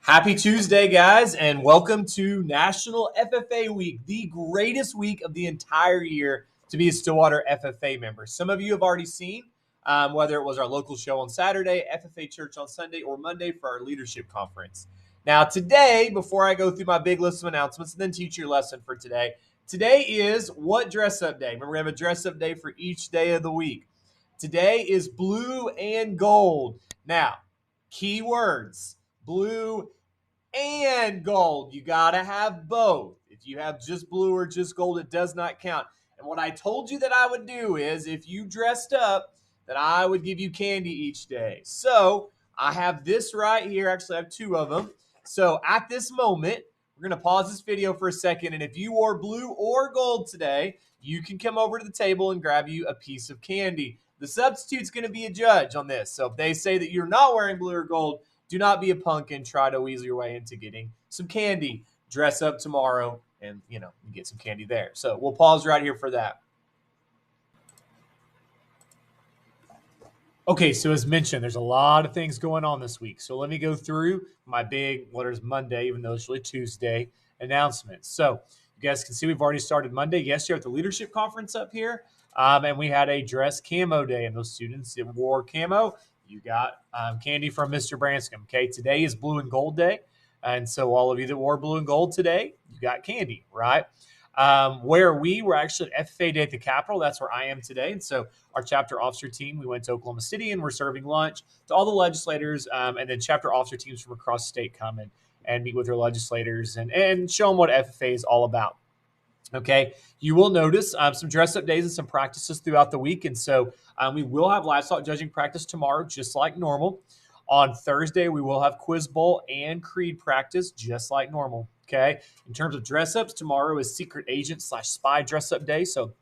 Happy Tuesday, guys, and welcome to National FFA Week, the greatest week of the entire year to be a Stillwater FFA member. Some of you have already seen, whether it was our local show on Saturday, FFA Church on Sunday, or Monday for our leadership conference. Now, today, before I go through my big list of announcements and then teach your lesson for today, today is what dress-up day? Remember, we have a dress-up day for each day of the week. Today is blue and gold. Now, key words. Blue and gold. You got to have both. If you have just blue or just gold, it does not count. And what I told you that I would do is if you dressed up, that I would give you candy each day. So I have this right here. Actually, I have two of them. So at this moment, we're going to pause this video for a second. And if you wore blue or gold today, you can come over to the table and grab you a piece of candy. The substitute's going to be a judge on this. So if they say that you're not wearing blue or gold, do not be a punk and try to weasel your way into getting some candy. Dress up tomorrow and, you get some candy there. So we'll pause right here for that. Okay, so as mentioned, there's a lot of things going on this week. So let me go through my big, what is Monday, even though it's really Tuesday, announcements. So you guys can see we've already started Monday yesterday at the leadership conference up here. And we had a dress camo day, and those students that wore camo, you got candy from Mr. Branscum. Okay, today is blue and gold day. And so all of you that wore blue and gold today, you got candy, right? Where we were actually at FFA Day at the Capitol, that's where I am today. And so our chapter officer team, we went to Oklahoma City and we're serving lunch to all the legislators. And then chapter officer teams from across the state come in and meet with their legislators and show them what FFA is all about. Okay, you will notice some dress-up days and some practices throughout the week. And so we will have livestock judging practice tomorrow, just like normal. On Thursday, we will have quiz bowl and creed practice, just like normal. Okay, in terms of dress-ups, tomorrow is secret agent / spy dress-up day. So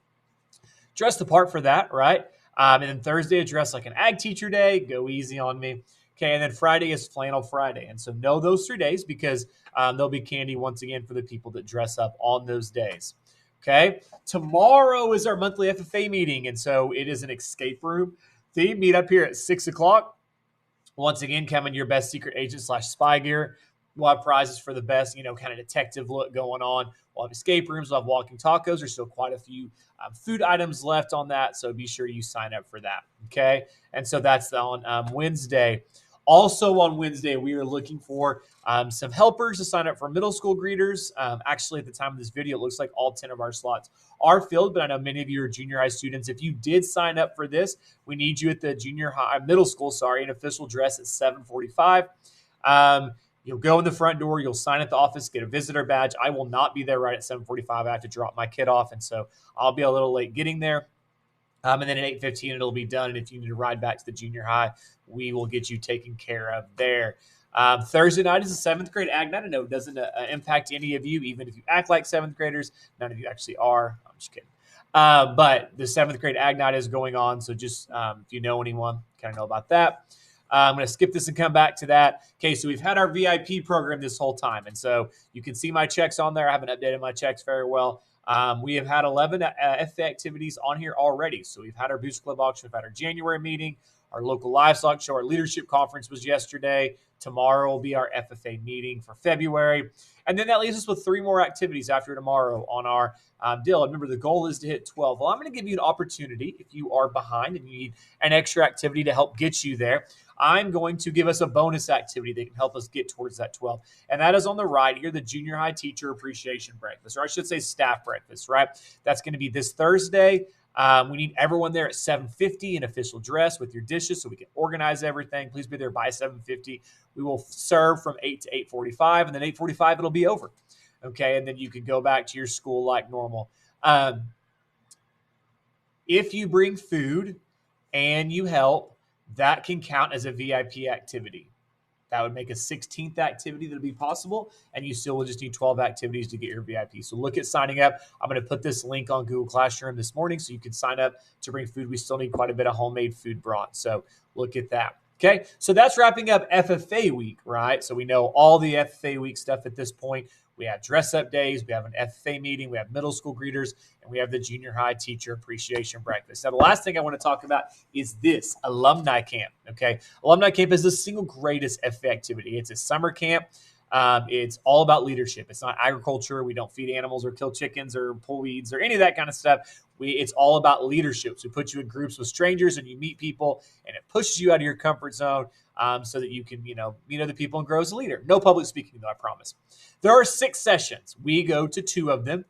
dress the part for that, right? And then Thursday, dress like an ag teacher day. Go easy on me. Okay, and then Friday is flannel Friday. And so know those 3 days because there'll be candy once again for the people that dress up on those days. Okay, tomorrow is our monthly FFA meeting. And so it is an escape room theme. Meet up here at 6 o'clock. Once again, come in your best secret agent / spy gear. We'll have prizes for the best, kind of detective look going on. We'll have escape rooms. We'll have walking tacos. There's still quite a few food items left on that. So be sure you sign up for that. Okay. And so that's on Wednesday. Also on Wednesday, we are looking for some helpers to sign up for middle school greeters. Actually, at the time of this video, it looks like all 10 of our slots are filled, but I know many of you are junior high students. If you did sign up for this, we need you at the middle school, in official dress at 7:45. You'll go in the front door. You'll sign at the office, get a visitor badge. I will not be there right at 7:45. I have to drop my kid off, and so I'll be a little late getting there. And then at 8:15, it'll be done. And if you need to ride back to the junior high, we will get you taken care of there. Thursday night is a 7th grade ag night. I know it doesn't impact any of you, even if you act like 7th graders. None of you actually are. I'm just kidding. But the 7th grade ag night is going on. So just if you know anyone, kind of know about that. I'm going to skip this and come back to that. Okay, so we've had our VIP program this whole time. And so you can see my checks on there. I haven't updated my checks very well. We have had 11 FFA activities on here already. So we've had our Booster Club auction. We've had our January meeting. Our local livestock show, our leadership conference was yesterday. Tomorrow will be our FFA meeting for February. And then that leaves us with 3 more activities after tomorrow on our deal. Remember, the goal is to hit 12. Well, I'm going to give you an opportunity if you are behind and you need an extra activity to help get you there. I'm going to give us a bonus activity that can help us get towards that 12. And that is on the right here, the junior high teacher appreciation breakfast, or I should say staff breakfast, right? That's going to be this Thursday. We need everyone there at 7:50 in official dress with your dishes so we can organize everything. Please be there by 7:50. We will serve from 8 to 8:45, and then 8:45 it'll be over. Okay, and then you can go back to your school like normal. If you bring food and you help, that can count as a VIP activity. That would make a 16th activity that'll be possible, and you still will just need 12 activities to get your VIP. So look at signing up. I'm going to put this link on Google Classroom this morning so you can sign up to bring food. We still need quite a bit of homemade food brought, so look at that. Okay, so that's wrapping up FFA week, right? So we know all the FFA week stuff at this point. We have dress up days, we have an FFA meeting, we have middle school greeters, and we have the junior high teacher appreciation breakfast. Now, the last thing I want to talk about is this alumni camp. Okay, alumni camp is the single greatest FFA activity. It's a summer camp. It's all about leadership. It's not agriculture. We don't feed animals or kill chickens or pull weeds or any of that kind of stuff. It's all about leadership. So we put you in groups with strangers and you meet people, and it pushes you out of your comfort zone so that you can, meet other people and grow as a leader. No public speaking, though, I promise. There are 6 sessions. We go to 2 of them.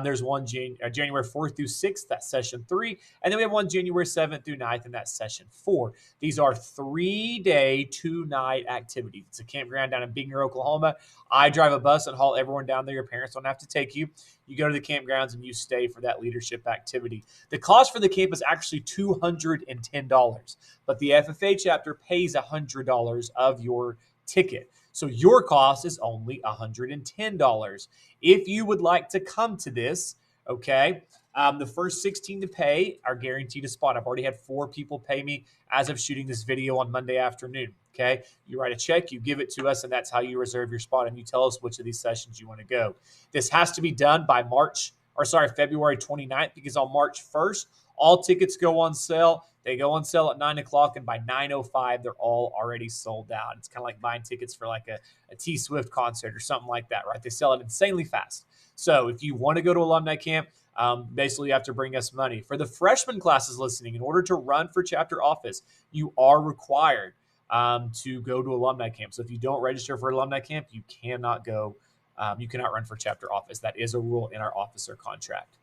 There's one January 4th through 6th, that's session 3. And then we have one January 7th through 9th, and that's session 4. These are 3-day, 2-night activities. It's a campground down in Binger, Oklahoma. I drive a bus and haul everyone down there. Your parents don't have to take you. You go to the campgrounds and you stay for that leadership activity. The cost for the camp is actually $210, but the FFA chapter pays $100 of your ticket. So your cost is only $110. If you would like to come to this, okay, the first 16 to pay are guaranteed a spot. I've already had 4 people pay me as of shooting this video on Monday afternoon. Okay, you write a check, you give it to us, and that's how you reserve your spot. And you tell us which of these sessions you want to go. This has to be done by February 29th, because on March 1st, all tickets go on sale. They go on sale at 9 o'clock, and by 9:05, they're all already sold out. It's kind of like buying tickets for like a T Swift concert or something like that, right? They sell it insanely fast. So if you want to go to alumni camp, basically you have to bring us money. For the freshman classes listening, in order to run for chapter office, you are required to go to alumni camp. So if you don't register for alumni camp, you cannot go. You cannot run for chapter office. That is a rule in our officer contract.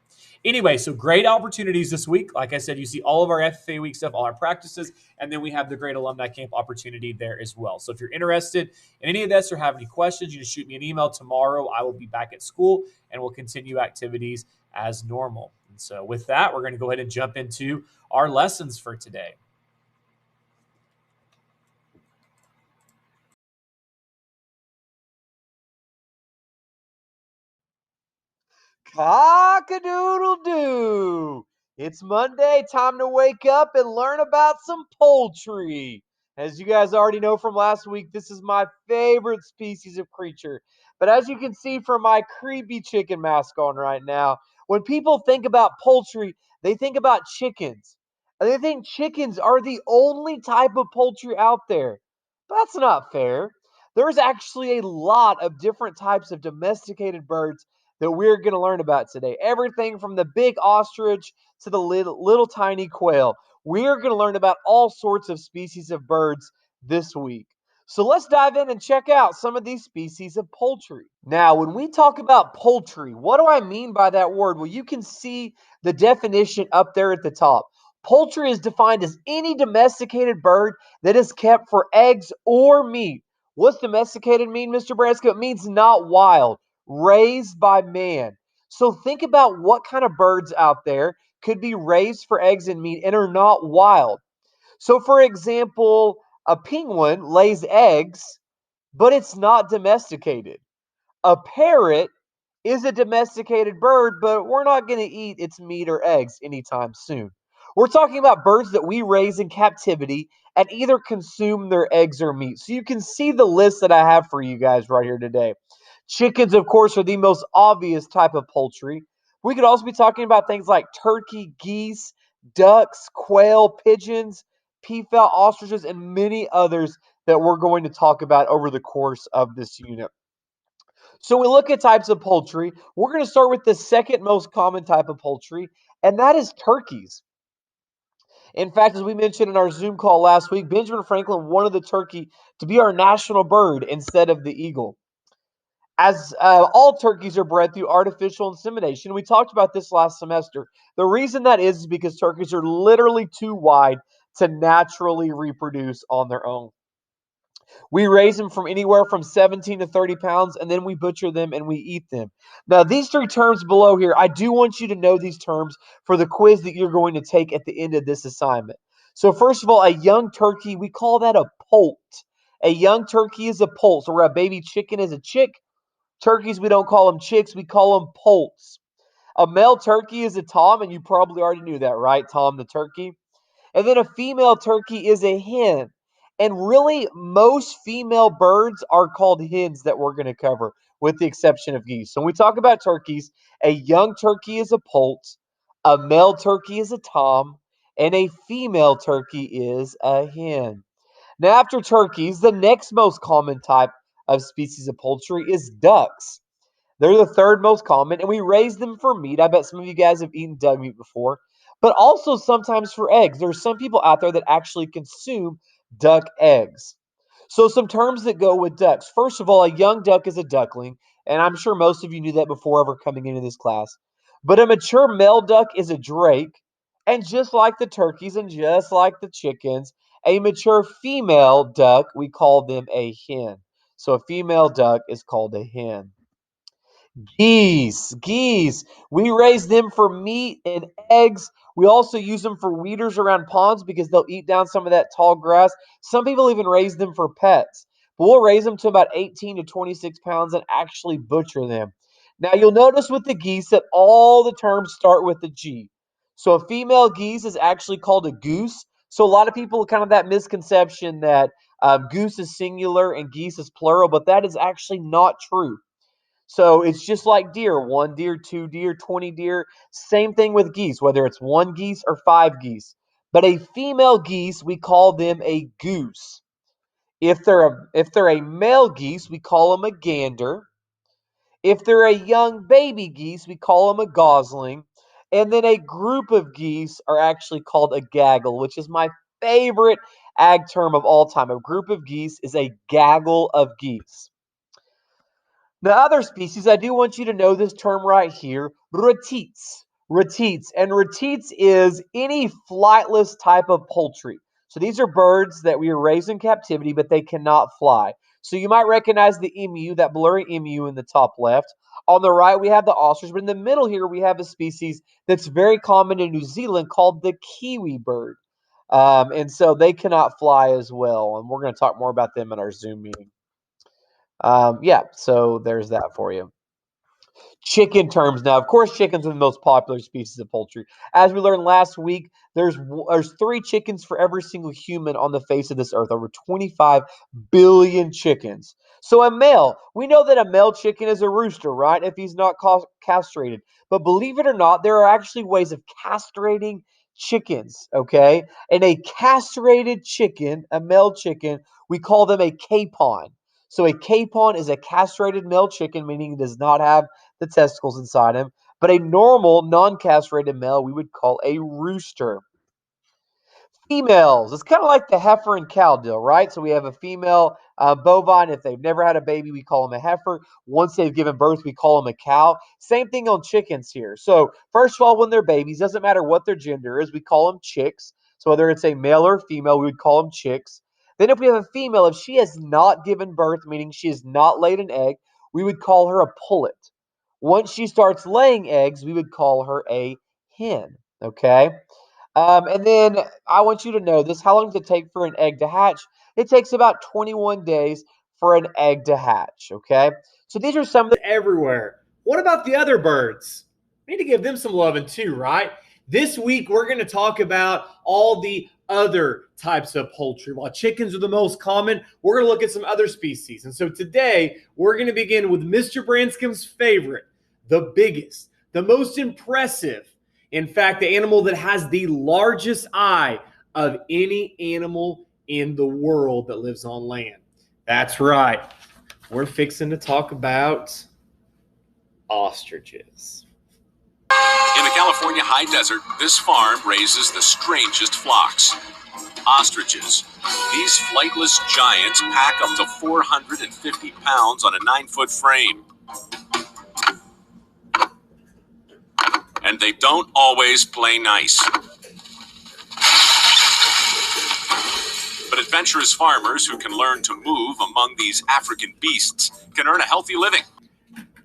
Anyway, so great opportunities this week. Like I said, you see all of our FFA week stuff, all our practices, and then we have the great alumni camp opportunity there as well. So if you're interested in any of this or have any questions, you just shoot me an email tomorrow. I will be back at school and we'll continue activities as normal. And so with that, we're going to go ahead and jump into our lessons for today. Cock-a-doodle-doo! It's Monday, time to wake up and learn about some poultry. As you guys already know from last week, this is my favorite species of creature. But as you can see from my creepy chicken mask on right now, when people think about poultry, they think about chickens. And they think chickens are the only type of poultry out there. But that's not fair. There's actually a lot of different types of domesticated birds that we're going to learn about today. Everything from the big ostrich to the little tiny quail. We're going to learn about all sorts of species of birds this week. So let's dive in and check out some of these species of poultry. Now, when we talk about poultry, what do I mean by that word? Well, you can see the definition up there at the top. Poultry is defined as any domesticated bird that is kept for eggs or meat. What's domesticated mean, Mr. Branscum? It means not wild, raised by man. So think about what kind of birds out there could be raised for eggs and meat and are not wild. So, for example, a penguin lays eggs, but it's not domesticated. A parrot is a domesticated bird, but we're not going to eat its meat or eggs anytime soon. We're talking about birds that we raise in captivity and either consume their eggs or meat. So you can see the list that I have for you guys right here today. Chickens, of course, are the most obvious type of poultry. We could also be talking about things like turkey, geese, ducks, quail, pigeons, peafowl, ostriches, and many others that we're going to talk about over the course of this unit. So we look at types of poultry. We're going to start with the second most common type of poultry, and that is turkeys. In fact, as we mentioned in our Zoom call last week, Benjamin Franklin wanted the turkey to be our national bird instead of the eagle. As all turkeys are bred through artificial insemination, we talked about this last semester. The reason that is because turkeys are literally too wide to naturally reproduce on their own. We raise them from anywhere from 17 to 30 pounds, and then we butcher them and we eat them. Now, these 3 terms below here, I do want you to know these terms for the quiz that you're going to take at the end of this assignment. So, first of all, a young turkey, we call that a poult. A young turkey is a poult. So, where a baby chicken is a chick, turkeys, we don't call them chicks, we call them poults. A male turkey is a tom, and you probably already knew that, right? Tom the turkey. And then a female turkey is a hen. And really, most female birds are called hens that we're going to cover, with the exception of geese. So when we talk about turkeys, a young turkey is a poult, a male turkey is a tom, and a female turkey is a hen. Now, after turkeys, the next most common type of species of poultry is ducks. They're the third most common, and we raise them for meat. I bet some of you guys have eaten duck meat before, but also sometimes for eggs. There are some people out there that actually consume duck eggs. So, some terms that go with ducks. First of all, a young duck is a duckling, and I'm sure most of you knew that before ever coming into this class. But a mature male duck is a drake, and just like the turkeys and just like the chickens, a mature female duck, we call them a hen. So, a female duck is called a hen. Geese. We raise them for meat and eggs. We also use them for weeders around ponds because they'll eat down some of that tall grass. Some people even raise them for pets. But we'll raise them to about 18 to 26 pounds and actually butcher them. Now, you'll notice with the geese that all the terms start with a G. So a female geese is actually called a goose. So a lot of people kind of that misconception that goose is singular and geese is plural, but that is actually not true. So it's just like deer, 1 deer, 2 deer, 20 deer. Same thing with geese, whether it's 1 geese or 5 geese. But a female geese, we call them a goose. If they're a male geese, we call them a gander. If they're a young baby geese, we call them a gosling. And then a group of geese are actually called a gaggle, which is my favorite ag term of all time. A group of geese is a gaggle of geese. Now, other species, I do want you to know this term right here, retites. Retites. And retites is any flightless type of poultry. So these are birds that we are raised in captivity, but they cannot fly. So you might recognize the emu, that blurry emu in the top left. On the right, we have the ostrich, but in the middle here, we have a species that's very common in New Zealand called the kiwi bird. And so they cannot fly as well. And we're going to talk more about them in our Zoom meeting. Yeah, so there's that for you. Chicken terms now. Of course, chickens are the most popular species of poultry. As we learned last week, there's 3 chickens for every single human on the face of this earth. Over 25 billion chickens. So a male, we know that a male chicken is a rooster, right? If he's not castrated. But believe it or not, there are actually ways of castrating chickens, okay? And a castrated chicken, a male chicken, we call them a capon. So a capon is a castrated male chicken, meaning it does not have the testicles inside him. But a normal, non-castrated male, we would call a rooster. Females, it's kind of like the heifer and cow deal, right? So we have a female bovine. If they've never had a baby, we call them a heifer. Once they've given birth, we call them a cow. Same thing on chickens here. So first of all, when they're babies, doesn't matter what their gender is, we call them chicks. So whether it's a male or female, we would call them chicks. Then if we have a female, if she has not given birth, meaning she has not laid an egg, we would call her a pullet. Once she starts laying eggs, we would call her a hen. Okay. And then I want you to know this. How long does it take for an egg to hatch? It takes about 21 days for an egg to hatch. Okay. So these are some of the everywhere. What about the other birds? We need to give them some loving too, right? This week, we're going to talk about all the other types of poultry. While chickens are the most common, we're going to look at some other species. And so today, we're going to begin with Mr. Branscum's favorite, the biggest, the most impressive. In fact, the animal that has the largest eye of any animal in the world that lives on land. That's right. We're fixing to talk about ostriches. In the California high desert, this farm raises the strangest flocks. Ostriches. These flightless giants pack up to 450 pounds on a 9-foot frame. And they don't always play nice. But adventurous farmers who can learn to move among these African beasts can earn a healthy living.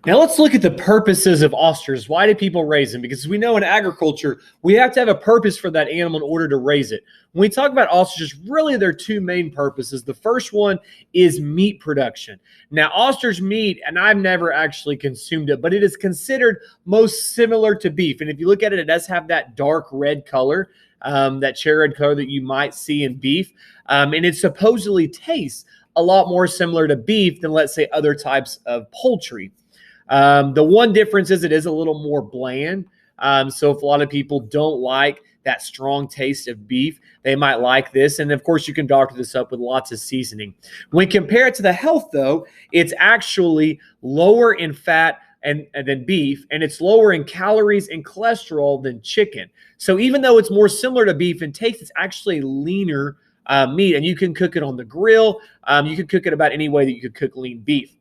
Now let's look at the purposes of ostriches. Why do people raise them? Because we know in agriculture, we have to have a purpose for that animal in order to raise it. When we talk about ostriches, really there are two main purposes. The first one is meat production. Now ostrich meat, and I've never actually consumed it, but it is considered most similar to beef. And if you look at it, it does have that dark red color, that cherry red color that you might see in beef. And it supposedly tastes a lot more similar to beef than, let's say, other types of poultry. The one difference is it is a little more bland. So if a lot of people don't like that strong taste of beef, they might like this. And of course, you can doctor this up with lots of seasoning. When compared to the health, though, it's actually lower in fat and than beef, and it's lower in calories and cholesterol than chicken. So even though it's more similar to beef in taste, it's actually leaner meat, and you can cook it on the grill. You can cook it about any way that you could cook lean beef.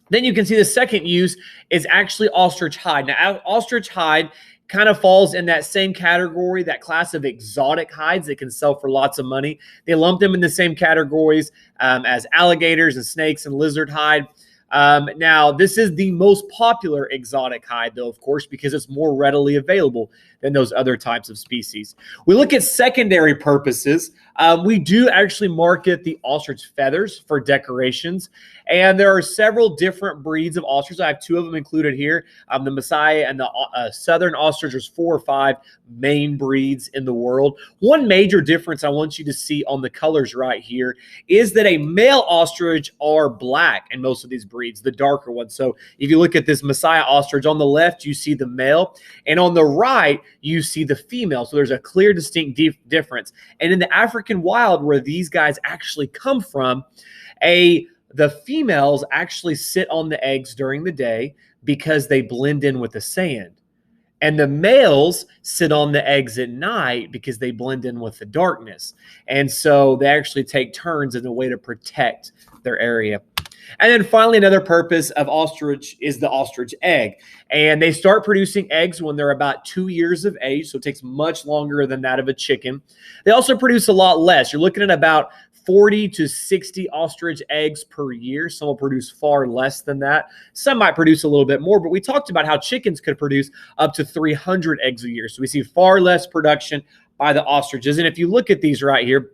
Then you can see the second use is actually ostrich hide. Now, ostrich hide kind of falls in that same category, that class of exotic hides that can sell for lots of money. They lump them in the same categories as alligators and snakes and lizard hide. Now, this is the most popular exotic hide, though, of course, because it's more readily available than those other types of species. We look at secondary purposes. We do actually market the ostrich feathers for decorations, and there are several different breeds of ostriches. I have two of them included here. The Messiah and the Southern ostrich. There's 4 or 5 main breeds in the world. One major difference I want you to see on the colors right here is that a male ostrich are black in most of these breeds, the darker ones. So if you look at this Messiah ostrich, on the left, you see the male, and on the right, you see the female. So there's a clear, distinct difference. And in the African wild, where these guys actually come from, the females actually sit on the eggs during the day because they blend in with the sand. And the males sit on the eggs at night because they blend in with the darkness. And so they actually take turns in a way to protect their area. And then finally, another purpose of ostrich is the ostrich egg. And they start producing eggs when they're about 2 years of age, so it takes much longer than that of a chicken. They also produce a lot less. You're looking at about 40 to 60 ostrich eggs per year. Some will produce far less than that. Some might produce a little bit more, but we talked about how chickens could produce up to 300 eggs a year. So we see far less production by the ostriches. And if you look at these right here,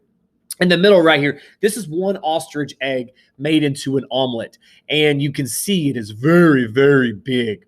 in the middle right here, this is one ostrich egg made into an omelet. And you can see it is very, very big.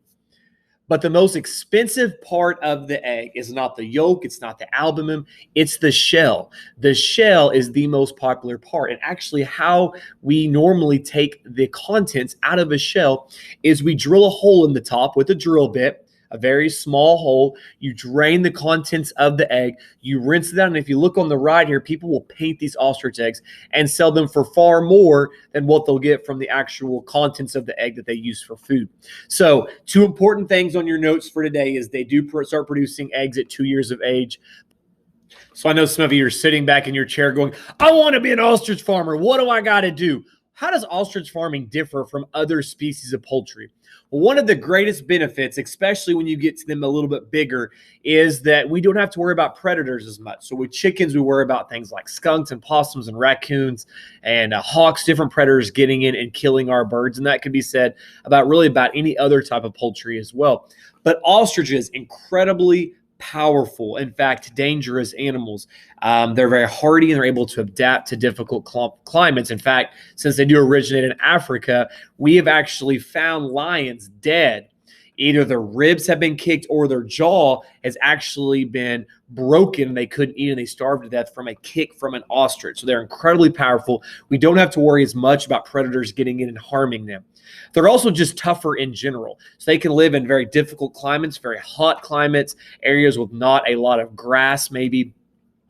But the most expensive part of the egg is not the yolk, it's not the albumen, it's the shell. The shell is the most popular part. And actually how we normally take the contents out of a shell is we drill a hole in the top with a drill bit, a very small hole. You drain the contents of the egg, you rinse it out, and if you look on the right here, people will paint these ostrich eggs and sell them for far more than what they'll get from the actual contents of the egg that they use for food. So 2 important things on your notes for today is they do start producing eggs at 2 years of age. So I know some of you are sitting back in your chair going, I want to be an ostrich farmer. What do I got to do? How does ostrich farming differ from other species of poultry? Well, one of the greatest benefits, especially when you get to them a little bit bigger, is that we don't have to worry about predators as much. So with chickens, we worry about things like skunks and possums and raccoons and hawks, different predators getting in and killing our birds. And that can be said about any other type of poultry as well. But ostriches, incredibly powerful, in fact, dangerous animals. They're very hardy and they're able to adapt to difficult climates. In fact, since they do originate in Africa, we have actually found lions dead. Either their ribs have been kicked or their jaw has actually been broken and they couldn't eat and they starved to death from a kick from an ostrich. So they're incredibly powerful. We don't have to worry as much about predators getting in and harming them. They're also just tougher in general. So they can live in very difficult climates, very hot climates, areas with not a lot of grass maybe.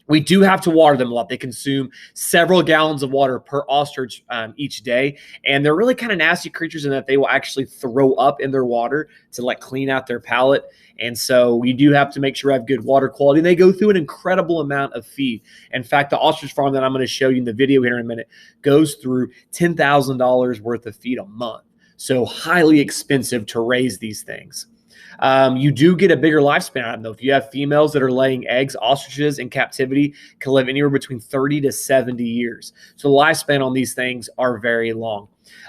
We do have to water them a lot. They consume several gallons of water per ostrich each day. And they're really kind of nasty creatures in that they will actually throw up in their water to clean out their palate. And so we do have to make sure we have good water quality. And they go through an incredible amount of feed. In fact, the ostrich farm that I'm going to show you in the video here in a minute goes through $10,000 worth of feed a month. So highly expensive to raise these things. You do get a bigger lifespan out of them, though. If you have females that are laying eggs, ostriches in captivity can live anywhere between 30 to 70 years. So the lifespan on these things are very long.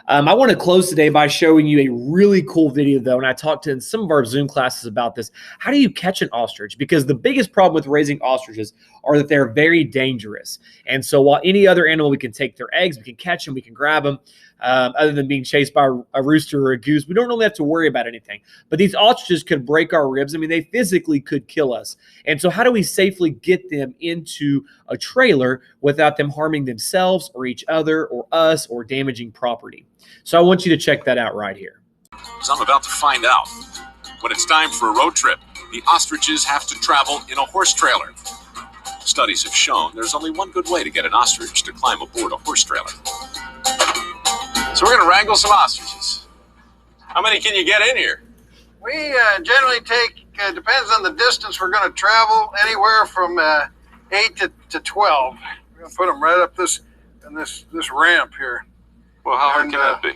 I want to close today by showing you a really cool video, though, and I talked to in some of our Zoom classes about this. How do you catch an ostrich? Because the biggest problem with raising ostriches are that they're very dangerous. And so while any other animal, we can take their eggs, we can catch them, we can grab them, other than being chased by a rooster or a goose, we don't really have to worry about anything. But these ostriches could break our ribs. I mean, they physically could kill us. And so how do we safely get them into a trailer without them harming themselves or each other or us or damaging property? So I want you to check that out right here. As I'm about to find out. When it's time for a road trip, the ostriches have to travel in a horse trailer. Studies have shown there's only one good way to get an ostrich to climb aboard a horse trailer. So we're going to wrangle some ostriches. How many can you get in here? We generally take, depends on the distance we're going to travel, anywhere from 8 to 12. We're going to put them right up this ramp here. Well, how hard can that be?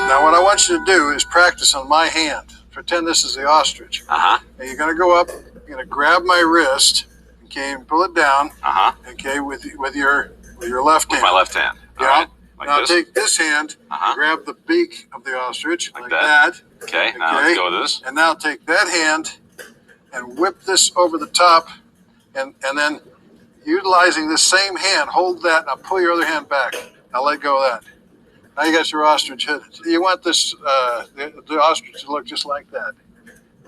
Now, what I want you to do is practice on my hand. Pretend this is the ostrich. Uh-huh. Now, you're going to go up, you're going to grab my wrist, okay, and pull it down, okay, with your left hand. With my left hand. Yeah. All right. Like now this? take this hand, grab the beak of the ostrich, like that. Okay, now let's go with this. And now take that hand and whip this over the top, and then utilizing this same hand, hold that, now pull your other hand back. Now let go of that. Now you got your ostrich hooded. You want this the ostrich to look just like that,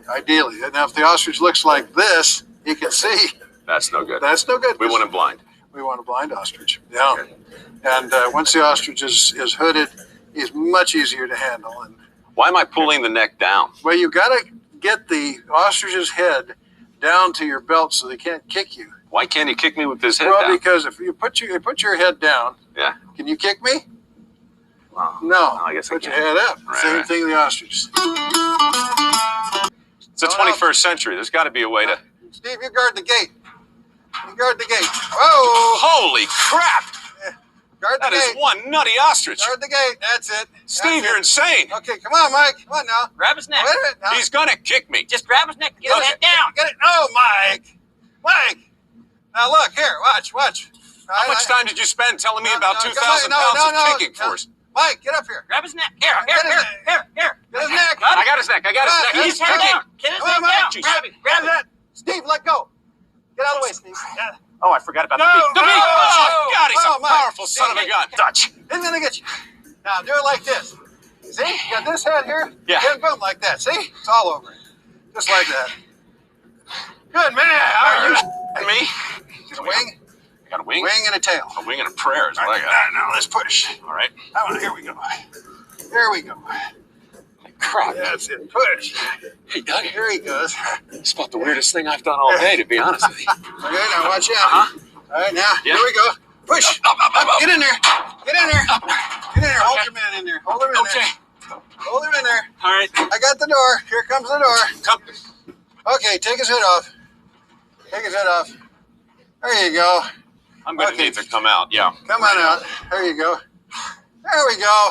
ideally. Now if the ostrich looks like this, you can see. That's no good. That's no good. We want him blind. We want a blind ostrich. Yeah. Okay. And once the ostrich is hooded, he's much easier to handle. And Why am I pulling the neck down? well, you got to get the ostrich's head down to your belt so they can't kick you. Why can't he kick me with his head Well, down? because if you put your head down, Yeah. can you kick me? Well, No. I guess I put your can. head up. Right, Same right. thing the ostrich. It's the 21st century. There's got to be a way to... Steve, you guard the gate. You guard the gate. Whoa! Holy crap! Guard the That is gate. one nutty ostrich. Guard the gate. That's it. Steve, That's you're it. insane. Okay, come on, Mike. Come on now. Grab his neck. Wait a minute now. He's going to kick me. Just grab his neck. Get his head down. Get it. No, Mike. Mike. Now look here. Watch. How much time did you spend telling me No, about no, 2,000 no, pounds no, of no, kicking no. force? Mike, get up here. Grab his neck. Here. Get his neck. I got his neck. I got his neck. Get He's his head kicking. down. Get his Come on, head down. Mike. Grab it. Grab it. Steve, let go. Get out of the way, Steve. Oh, I forgot about No, the beak. The beak! no, Oh, no. God, he's Oh, a Mike. powerful son of a gun. Dutch. He's gonna get you. Now do it like this. See? You got this head here? Yeah. And boom, like that. See? It's all over. Just like that. Good man. Are you And me? Get a wing? I got a wing? Wing and a tail. A wing and a prayer is what I got. Now let's push. All right. Here we go. Here we go. Crap. That's it. Push. Hey, Doug. Here he goes. It's about the weirdest thing I've done all day, to be honest with you. Okay, now watch out. All right, now Yeah. here we go. Push. Up. Get in there. Get in there. Get in there. Hold your man in there. Hold him in there. Hold him in there. All right. I got the door. Here comes the door. Come. Okay, take his hood off. Take his hood off. There you go. I'm going to Okay. need to come out. Yeah. Come on out. There you go. There we go.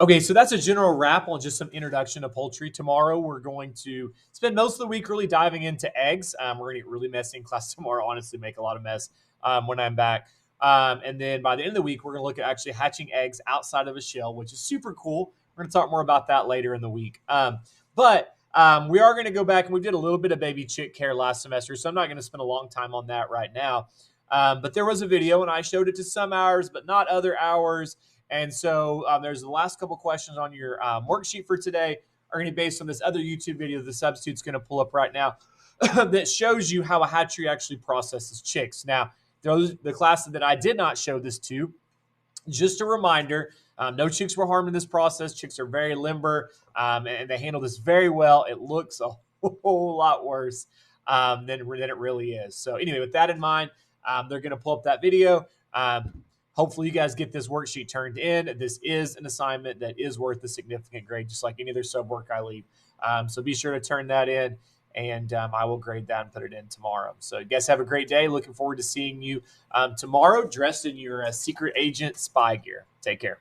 Okay, so that's a general wrap on just some introduction to poultry. Tomorrow, we're going to spend most of the week really diving into eggs. We're going to get really messy in class tomorrow, honestly, make a lot of mess when I'm back. And then by the end of the week, we're going to look at actually hatching eggs outside of a shell, which is super cool. We're going to talk more about that later in the week. But we are going to go back, and we did a little bit of baby chick care last semester, so I'm not going to spend a long time on that right now. But there was a video, and I showed it to some hours, but not other hours. And so there's the last couple questions on your worksheet for today are going to be based on this other YouTube video the substitute's going to pull up right now that shows you how a hatchery actually processes chicks. Now, the class that I did not show this to, just a reminder, no chicks were harmed in this process. Chicks are very limber, and they handle this very well. It looks a whole lot worse than it really is. So anyway, with that in mind, they're going to pull up that video. Hopefully you guys get this worksheet turned in. This is an assignment that is worth a significant grade, just like any other sub work I leave. So be sure to turn that in, and I will grade that and put it in tomorrow. So you guys have a great day. Looking forward to seeing you tomorrow dressed in your secret agent spy gear. Take care.